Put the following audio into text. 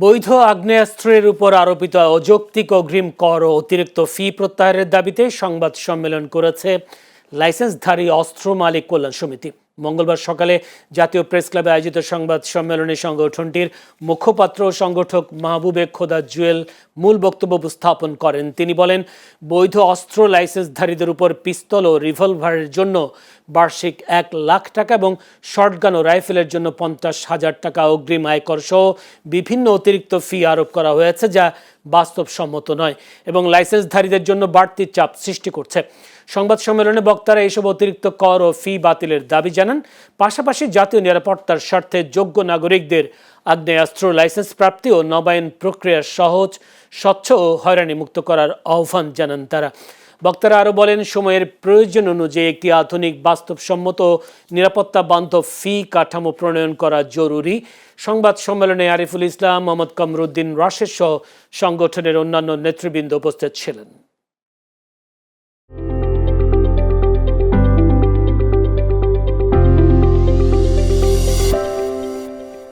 বৈধ আগ্নেয়াস্ত্রের উপর আরোপিত অযৌক্তিক অগ্রিম কর ও অতিরিক্ত ফি প্রত্যাহারের দাবিতে সংবাদ সম্মেলন করেছে লাইসেন্সধারী অস্ত্র মালিক কল্যাণ সমিতি। মঙ্গলবার সকালে জাতীয় প্রেস ক্লাবে আয়োজিত সংবাদ সম্মেলনে সংগঠনটির মুখপাত্র ও সংগঠক মাহবুবে খোদা জুয়েল মূল বক্তব্য উপস্থাপন করেন। তিনি বলেন, বৈধ অস্ত্র লাইসেন্সধারীদের উপর পিস্তল ও রিভলভারের জন্য বার্ষিক 1 লাখ টাকা এবং শর্টগান ও রাইফেলের জন্য 50,000 টাকা অগ্রিম আয়কর সহ বিভিন্ন অতিরিক্ত ফি আরোপ করা হয়েছে, যা বাস্তবসম্মত নয় এবং লাইসেন্সধারীদের জন্য বাড়তি চাপ সৃষ্টি করছে। সংবাদ সম্মেলনে বক্তারা এইসব অতিরিক্ত কর ও ফি বাতিলের দাবি জানান। পাশাপাশি জাতীয় নিরাপত্তার স্বার্থে যোগ্য নাগরিকদের আগ্নেয়াস্ত্র লাইসেন্স প্রাপ্তি ও নবায়ন প্রক্রিয়া সহজ, স্বচ্ছ ও হয়রানি মুক্ত করার আহ্বান জানান তারা। বক্তারা আরও বলেন, সময়ের প্রয়োজন অনুযায়ী একটি আধুনিক, বাস্তবসম্মত, নিরাপত্তা বান্ধব ফি কাঠামো প্রণয়ন করা জরুরি। সংবাদ সম্মেলনে আরিফুল ইসলাম, মোহাম্মদ কামরুদ্দিন রাশেদ সহ সংগঠনের অন্যান্য নেতৃবৃন্দ উপস্থিত ছিলেন।